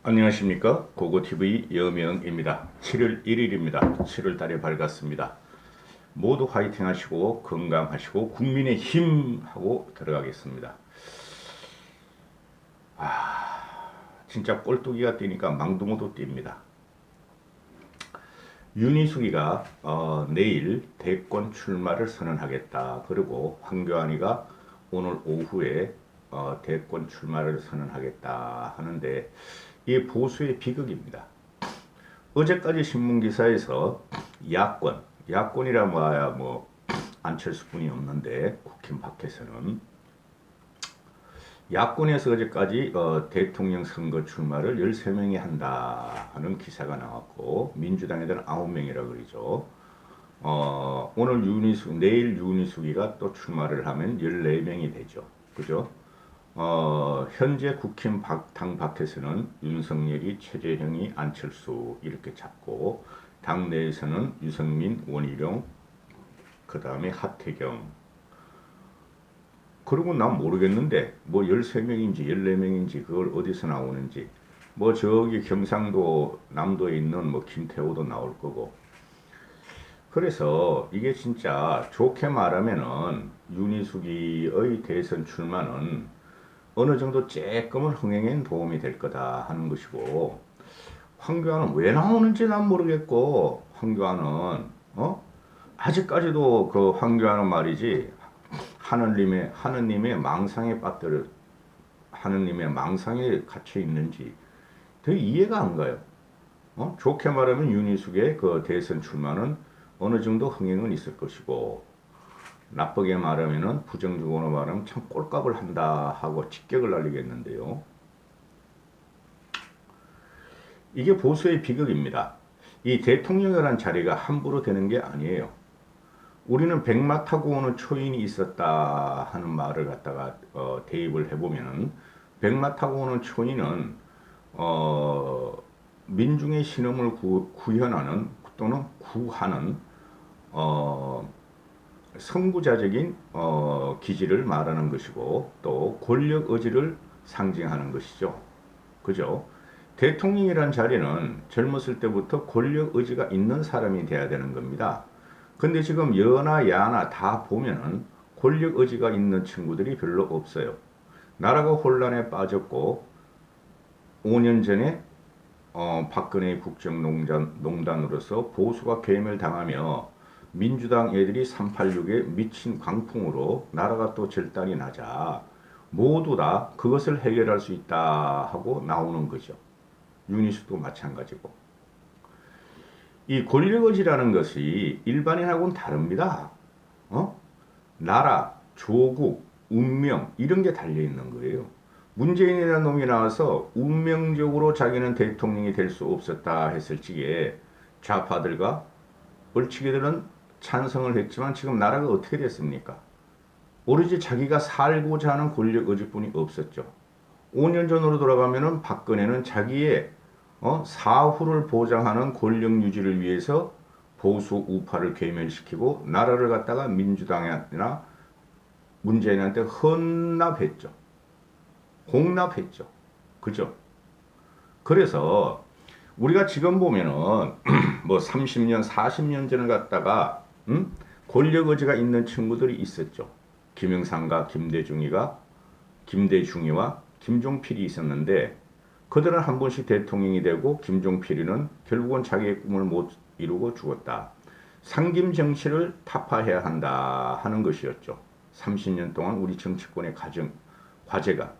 안녕하십니까, 고고TV 여명입니다. 7월 1일입니다. 7월 달이 밝았습니다. 모두 화이팅 하시고 건강하시고 국민의 힘 하고 들어가겠습니다. 진짜 꼴뚜기가 뛰니까 망둥어도 뜁니다. 윤희숙이가 내일 대권 출마를 선언하겠다. 그리고 황교안이가 오늘 오후에 대권 출마를 선언하겠다 하는데, 이 보수의 비극입니다. 어제까지 신문기사에서 야권이라 뭐야 뭐 안철수뿐이 없는데 국힘 밖에서는 야권에서 어제까지 대통령 선거 출마를 13명이 한다 하는 기사가 나왔고, 민주당에서는 9명이라고 그러죠. 내일 윤희숙이가 또 출마를 하면 14명이 되죠. 그죠? 현재 국힘 당 밖에서는 윤석열이, 최재형이, 안철수 이렇게 잡고, 당 내에서는 유승민, 원희룡, 그 다음에 하태경. 그리고 난 모르겠는데 뭐 13명인지 14명인지 그걸 어디서 나오는지, 뭐 저기 경상도 남도에 있는 뭐 김태호도 나올 거고. 그래서 이게 진짜 좋게 말하면은 윤희숙이의 대선 출마는 어느 정도 쬐끔은 흥행엔 도움이 될 거다 하는 것이고, 황교안은 왜 나오는지 난 모르겠고, 황교안은 아직까지도 그 황교안은 말이지, 하느님의 망상에 갇혀 있는지 되게 이해가 안 가요. 좋게 말하면 윤희숙의 그 대선 출마는 어느 정도 흥행은 있을 것이고, 나쁘게 말하면은, 부정적으로 말하면 참 꼴값을 한다 하고 직격을 날리겠는데요. 이게 보수의 비극입니다. 이 대통령이라는 자리가 함부로 되는 게 아니에요. 우리는 백마 타고 오는 초인이 있었다 하는 말을 갖다가 대입을 해보면은, 백마 타고 오는 초인은 민중의 신음을 구현하는 또는 구하는 선구자적인 기질을 말하는 것이고, 또 권력 의지를 상징하는 것이죠. 그죠? 대통령이란 자리는 젊었을 때부터 권력 의지가 있는 사람이 돼야 되는 겁니다. 근데 지금 여나 야나 다 보면은 권력 의지가 있는 친구들이 별로 없어요. 나라가 혼란에 빠졌고, 5년 전에 박근혜 국정농단으로서 보수가 괴멸당하며 민주당 애들이 386에 미친 광풍으로 나라가 또 절단이 나자 모두 다 그것을 해결할 수 있다 하고 나오는 거죠. 윤희숙도 마찬가지고. 이 권력의지라는 것이 일반인하고는 다릅니다. 나라, 조국, 운명 이런 게 달려있는 거예요. 문재인이라는 놈이 나와서 운명적으로 자기는 대통령이 될 수 없었다 했을 적에 좌파들과 얼치기들은 찬성을 했지만, 지금 나라가 어떻게 됐습니까? 오로지 자기가 살고자 하는 권력 의지뿐이 없었죠. 5년 전으로 돌아가면은 박근혜는 자기의 사후를 보장하는 권력 유지를 위해서 보수 우파를 괴멸시키고 나라를 갖다가 민주당이나 문재인한테 헌납했죠. 공납했죠. 그죠? 그래서 우리가 지금 보면은 뭐 30년, 40년 전을 갖다가 권력 의지가 있는 친구들이 있었죠. 김영삼과 김대중이와 김종필이 있었는데, 그들은 한 번씩 대통령이 되고 김종필이는 결국은 자기의 꿈을 못 이루고 죽었다. 상김 정치를 타파해야 한다 하는 것이었죠. 30년 동안 우리 정치권의 과제가.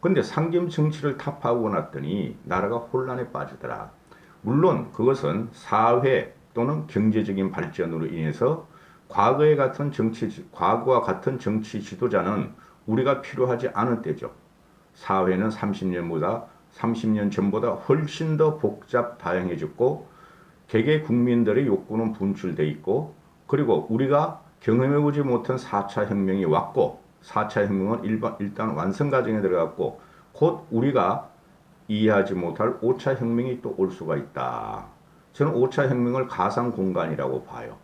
근데 상김 정치를 타파하고 났더니 나라가 혼란에 빠지더라. 물론 그것은 사회 또는 경제적인 발전으로 인해서 과거와 같은 정치 지도자는 우리가 필요하지 않은 때죠. 사회는 30년 전보다 훨씬 더 복잡 다양해졌고, 개개 국민들의 욕구는 분출돼 있고, 그리고 우리가 경험해보지 못한 4차 혁명이 왔고, 4차 혁명은 일단 완성 과정에 들어갔고, 곧 우리가 이해하지 못할 5차 혁명이 또 올 수가 있다. 저는 5차 혁명을 가상 공간이라고 봐요.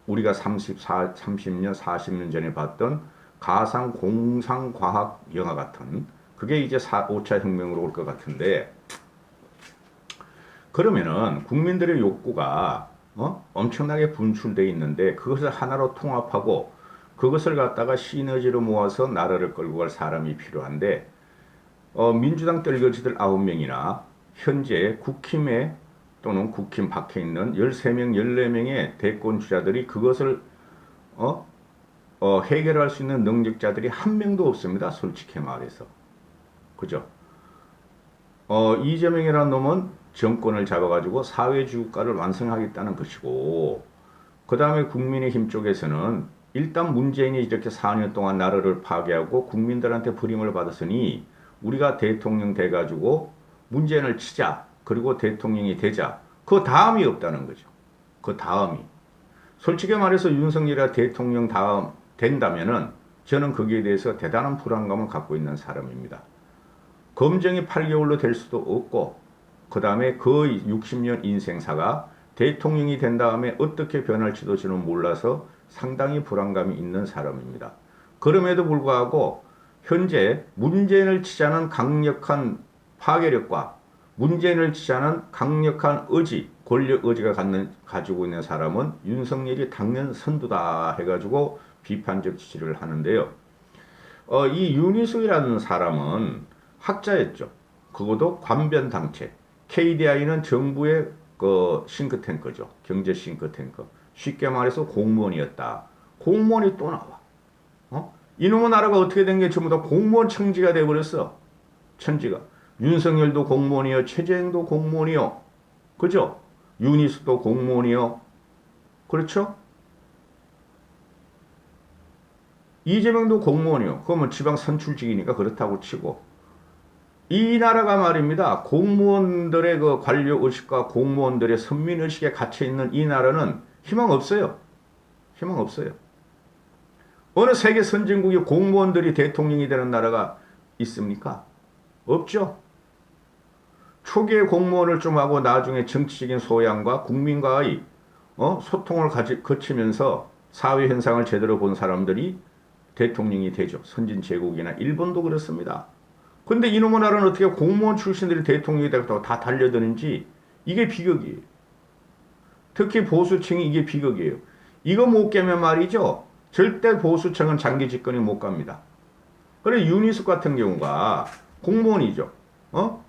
우리가 30년, 40년 전에 봤던 가상 공상과학 영화 같은 그게 이제 5차 혁명으로 올 것 같은데, 그러면은 국민들의 욕구가 엄청나게 분출돼 있는데 그것을 하나로 통합하고 그것을 갖다가 시너지로 모아서 나라를 끌고 갈 사람이 필요한데, 민주당 떨거지들 9명이나 현재 국힘에 또는 국힘 밖에 있는 13명, 14명의 대권 주자들이 그것을 해결할 수 있는 능력자들이 한 명도 없습니다. 솔직히 말해서. 그죠? 이재명이라는 놈은 정권을 잡아가지고 사회주의국가를 완성하겠다는 것이고, 그 다음에 국민의힘 쪽에서는 일단 문재인이 이렇게 4년 동안 나라를 파괴하고 국민들한테 버림을 받았으니 우리가 대통령 돼가지고 문재인을 치자. 그리고 대통령이 되자. 그 다음이 없다는 거죠. 그 다음이. 솔직히 말해서 윤석열이 대통령 다음 된다면은 저는 거기에 대해서 대단한 불안감을 갖고 있는 사람입니다. 검증이 8개월로 될 수도 없고, 그 다음에 그 60년 인생사가 대통령이 된 다음에 어떻게 변할지도 저는 몰라서 상당히 불안감이 있는 사람입니다. 그럼에도 불구하고 현재 문재인을 치자는 강력한 파괴력과 문재인을 치자는 강력한 의지, 권력 의지가 가지고 있는 사람은 윤석열이 당연 선두다 해가지고 비판적 지지를 하는데요. 이 윤희숙이라는 사람은 학자였죠. 그것도 관변당체. KDI는 정부의 그 싱크탱크죠. 경제 싱크탱크. 쉽게 말해서 공무원이었다. 공무원이 또 나와. 이놈의 나라가 어떻게 된 게 전부 다 공무원 청지가 돼버렸어. 천지가. 윤석열도 공무원이요. 최재형도 공무원이요. 그죠? 윤희숙도 공무원이요. 그렇죠? 이재명도 공무원이요. 그러면 지방 선출직이니까 그렇다고 치고. 이 나라가 말입니다. 공무원들의 그 관료의식과 공무원들의 선민의식에 갇혀있는 이 나라는 희망 없어요. 희망 없어요. 어느 세계 선진국이 공무원들이 대통령이 되는 나라가 있습니까? 없죠. 초기에 공무원을 좀 하고 나중에 정치적인 소양과 국민과의 소통을 거치면서 사회 현상을 제대로 본 사람들이 대통령이 되죠. 선진 제국이나 일본도 그렇습니다. 근데 이놈의 나라는 어떻게 공무원 출신들이 대통령이 되고 다 달려드는지 이게 비극이에요. 특히 보수층이 이게 비극이에요. 이거 못 깨면 말이죠. 절대 보수층은 장기 집권이 못 갑니다. 그래 윤희숙 같은 경우가 공무원이죠.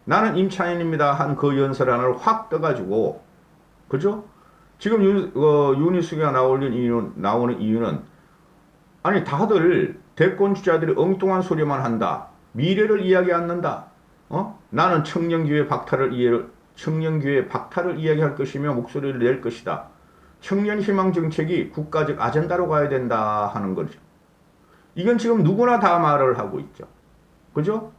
나는 임차인입니다 한 그 연설 하나를 확 떠가지고, 그죠? 지금 윤희숙이가 나오는 이유는 아니 다들 대권 주자들이 엉뚱한 소리만 한다. 미래를 이야기 않는다. 나는 청년기회 박탈을 이야기할 것이며 목소리를 낼 것이다. 청년 희망 정책이 국가적 아젠다로 가야 된다 하는 거죠. 이건 지금 누구나 다 말을 하고 있죠. 그죠?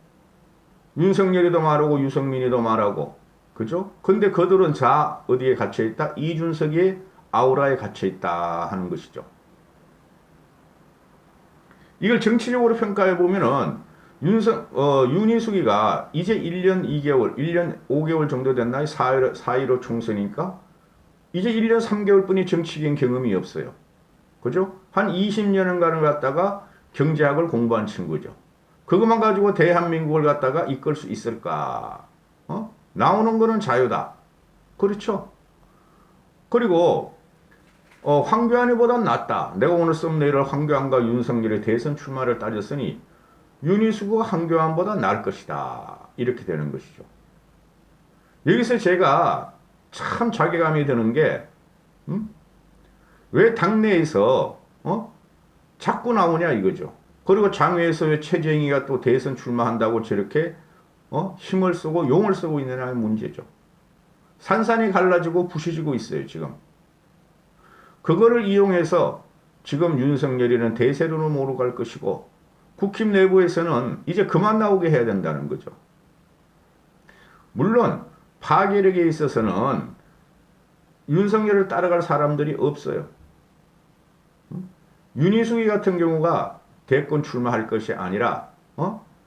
윤석열이도 말하고 유승민이도 말하고, 그죠? 근데 그들은 어디에 갇혀있다? 이준석의 아우라에 갇혀있다 하는 것이죠. 이걸 정치적으로 평가해 보면은 윤희숙이가 이제 1년 2개월, 1년 5개월 정도 됐나요? 4.15 총선이니까 이제 1년 3개월 뿐이 정치적인 경험이 없어요. 그죠? 한 20년간을 갖다가 경제학을 공부한 친구죠. 그것만 가지고 대한민국을 갖다가 이끌 수 있을까? 나오는 거는 자유다. 그렇죠? 그리고 황교안이보단 낫다. 내가 오늘 썸네일을 황교안과 윤석열의 대선 출마를 따졌으니 윤희숙은 황교안보다 나을 것이다. 이렇게 되는 것이죠. 여기서 제가 참 자괴감이 드는 게 왜 당내에서 자꾸 나오냐 이거죠. 그리고 장외에서 왜 최재형이가 또 대선 출마한다고 저렇게 힘을 쓰고 용을 쓰고 있느냐의 문제죠. 산산이 갈라지고 부서지고 있어요 지금. 그거를 이용해서 지금 윤석열이는 대세로는 몰고 갈 것이고 국힘 내부에서는 이제 그만 나오게 해야 된다는 거죠. 물론 파괴력에 있어서는 윤석열을 따라갈 사람들이 없어요. 윤희숙이 같은 경우가 대권 출마할 것이 아니라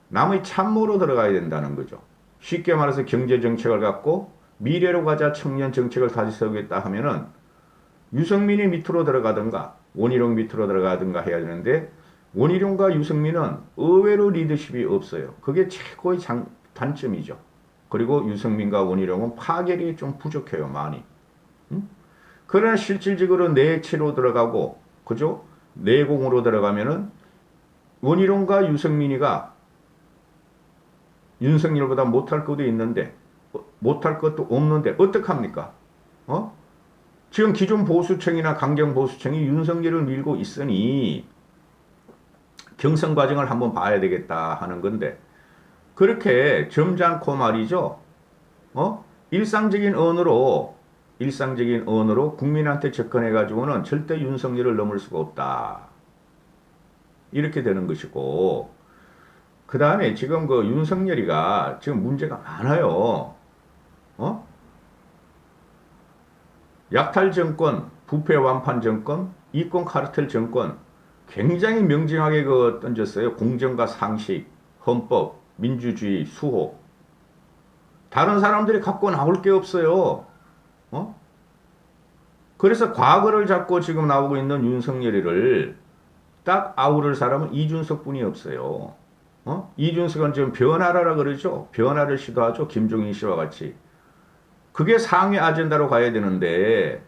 남의 참모로 들어가야 된다는 거죠. 쉽게 말해서 경제정책을 갖고 미래로 가자 청년 정책을 다시 세우겠다 하면은 유승민이 밑으로 들어가든가 원희룡 밑으로 들어가든가 해야 되는데 원희룡과 유승민은 의외로 리더십이 없어요. 그게 최고의 단점이죠. 그리고 유승민과 원희룡은 파괴력이 좀 부족해요, 많이. 응? 그러나 실질적으로 내치로 들어가고, 그죠? 내공으로 들어가면은 원희룡과 유승민이가 윤석열보다 못할 것도 있는데, 못할 것도 없는데, 어떡합니까? 어? 지금 기존 보수층이나 강경 보수층이 윤석열을 밀고 있으니, 경선 과정을 한번 봐야 되겠다 하는 건데, 그렇게 점잖고 말이죠. 일상적인 언어로 국민한테 접근해가지고는 절대 윤석열을 넘을 수가 없다. 이렇게 되는 것이고, 그 다음에 지금 그 윤석열이가 지금 문제가 많아요. 약탈 정권, 부패 완판 정권, 이권 카르텔 정권, 굉장히 명징하게 그 던졌어요. 공정과 상식, 헌법, 민주주의, 수호. 다른 사람들이 갖고 나올 게 없어요. 그래서 과거를 잡고 지금 나오고 있는 윤석열이를 딱 아우를 사람은 이준석 뿐이 없어요. 이준석은 지금 변화라라 그러죠. 변화를 시도하죠. 김종인 씨와 같이. 그게 상위 아젠다로 가야 되는데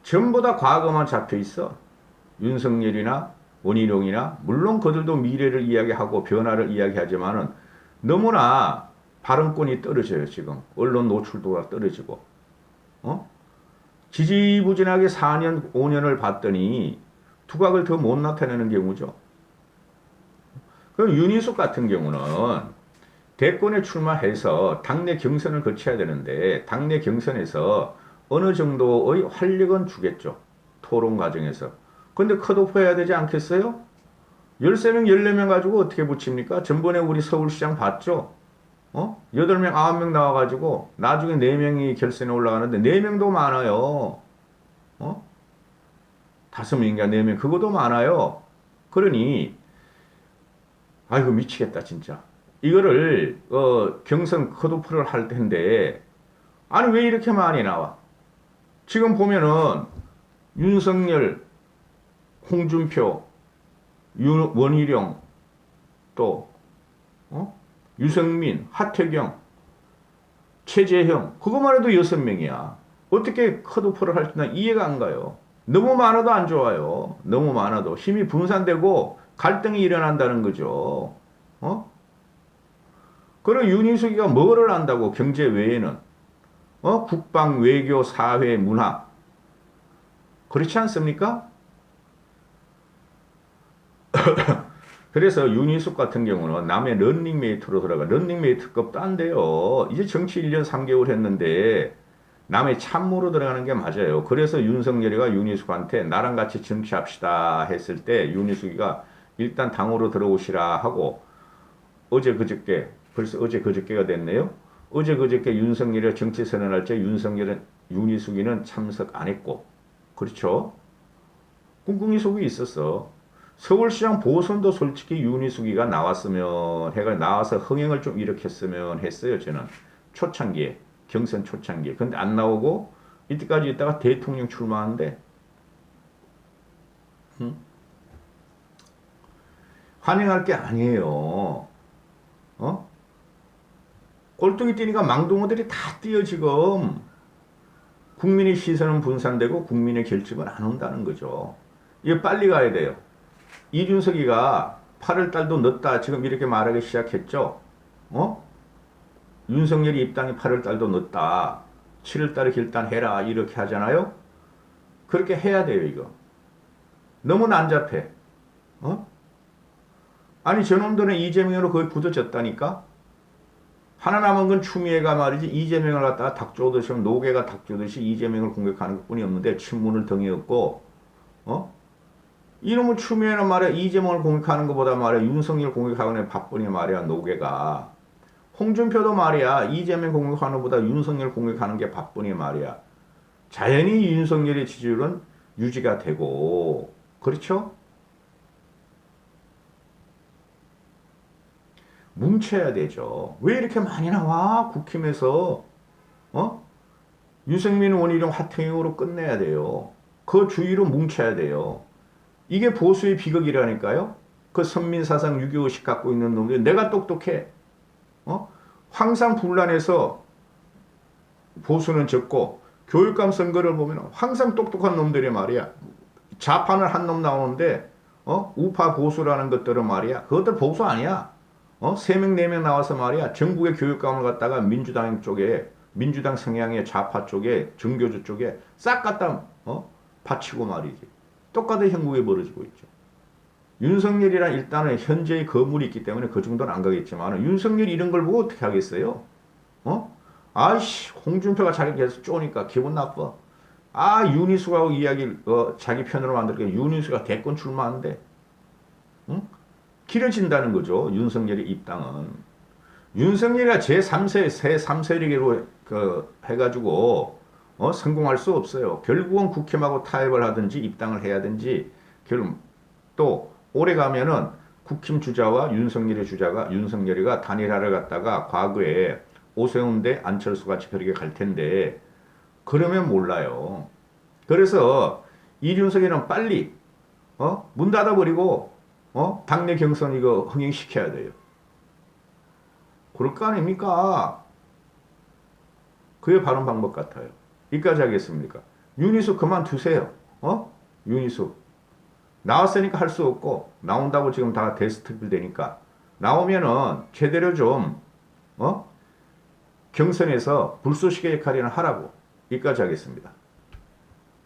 전부 다 과거만 잡혀 있어. 윤석열이나 원희룡이나 물론 그들도 미래를 이야기하고 변화를 이야기하지만은 너무나 발언권이 떨어져요. 지금 언론 노출도가 떨어지고 지지부진하게 4년 5년을 봤더니 두각을 더 못 나타내는 경우죠. 그럼 윤희숙 같은 경우는 대권에 출마해서 당내 경선을 거쳐야 되는데 당내 경선에서 어느 정도의 활력은 주겠죠. 토론 과정에서. 근데 컷오프 해야 되지 않겠어요? 13명, 14명 가지고 어떻게 붙입니까? 전번에 우리 서울시장 봤죠? 8명, 9명 나와가지고 나중에 4명이 결선에 올라가는데 4명도 많아요. 5명인가 4명, 그것도 많아요. 그러니 아이고 미치겠다 진짜. 이거를 경선 컷오프를 할 텐데 아니 왜 이렇게 많이 나와? 지금 보면은 윤석열, 홍준표, 원희룡 또 유승민, 하태경, 최재형 그거만 해도 6명이야. 어떻게 컷오프를 할지 난 이해가 안 가요. 너무 많아도 안 좋아요. 너무 많아도 힘이 분산되고 갈등이 일어난다는 거죠. 그리고 윤희숙이가 뭐를 안다고 경제 외에는 국방, 외교, 사회, 문화 그렇지 않습니까? 그래서 윤희숙 같은 경우는 남의 런닝메이트로 들어가 런닝메이트급도 안 돼요. 이제 정치 1년 3개월 했는데 남의 참모로 들어가는 게 맞아요. 그래서 윤석열이가 윤희숙한테 나랑 같이 정치합시다 했을 때 윤희숙이가 일단 당으로 들어오시라 하고 어제 그저께 벌써 어제 그저께가 됐네요. 어제 그저께 윤석열이 정치 선언할 때 윤희숙이는 참석 안 했고 그렇죠. 꿍꿍이 속이 있었어. 서울시장 보선도 솔직히 윤희숙이가 나왔으면 해가 나와서 흥행을 좀 일으켰으면 했어요. 저는 초창기에 경선 초창기에. 근데 안 나오고 이때까지 있다가 대통령 출마하는데 환영할 게 아니에요. 꼴뚜기 뛰니까 망둥어들이 다 뛰어 지금. 국민의 시선은 분산되고 국민의 결집은 안 온다는 거죠. 이거 빨리 가야 돼요. 이준석이가 8월 달도 늦다 지금 이렇게 말하기 시작했죠. 윤석열이 입당이 8월 달도 늦다. 7월 달에 결단해라 이렇게 하잖아요. 그렇게 해야 돼요 이거. 너무 난잡해. 아니 저놈들은 이재명으로 거의 굳어졌다니까. 하나 남은 건 추미애가 말이지 이재명을 갖다가 닭 쪼듯이 노개가 닭 쪼듯이 이재명을 공격하는 것뿐이 없는데 친문을 등에 업고 이놈의 추미애는 말이야 이재명을 공격하는 것보다 말이야 윤석열 공격하는 바쁘니 말이야 노개가. 홍준표도 말이야 이재명 공격하는 것보다 윤석열 공격하는 게 바쁘니 말이야. 자연히 윤석열의 지지율은 유지가 되고 그렇죠? 뭉쳐야 되죠. 왜 이렇게 많이 나와? 국힘에서 유승민, 원희룡, 하태경으로 끝내야 돼요. 그 주위로 뭉쳐야 돼요. 이게 보수의 비극이라니까요. 그 선민사상 6.25식 갖고 있는 놈들이 내가 똑똑해. 항상 분란해서 보수는 적고 교육감 선거를 보면 항상 똑똑한 놈들이 말이야. 좌판을 한 놈 나오는데 우파 보수라는 것들은 말이야. 그것들 보수 아니야. 3명 4명 나와서 말이야. 전국의 교육감을 갖다가 민주당 쪽에 민주당 성향의 좌파 쪽에 정교조 쪽에 싹 갖다 바치고 말이지. 똑같은 형국이 벌어지고 있죠. 윤석열이란 일단은 현재의 거물이 있기 때문에 그 정도는 안 가겠지만 윤석열이 이런 걸 보고 어떻게 하겠어요? 아이씨 홍준표가 자기 계속 쪼니까 기분 나빠. 윤희숙하고 이야기를 자기 편으로 만들니까 윤희숙가 대권 출마한대. 길어진다는 거죠. 윤석열의 입당은. 윤석열이가 제3세, 새3세력으로 해가지고 성공할 수 없어요. 결국은 국힘하고 타협을 하든지 입당을 해야 되는지 결국 또 오래 가면은 국힘 주자와 윤석열의 주자가 윤석열이가 단일화를 갖다가 과거에 오세훈 대 안철수 같이 그렇게 갈 텐데 그러면 몰라요. 그래서 이준석이는 빨리 문 닫아버리고 당내 경선 이거 흥행시켜야 돼요. 그럴 거 아닙니까? 그게 바른 방법 같아요. 이까지 하겠습니까? 윤희숙 그만두세요. 윤희숙. 나왔으니까 할 수 없고 나온다고 지금 다 데스트필 되니까 나오면은 제대로 좀 경선에서 불쏘시개 역할이나 하라고. 이까지 하겠습니다.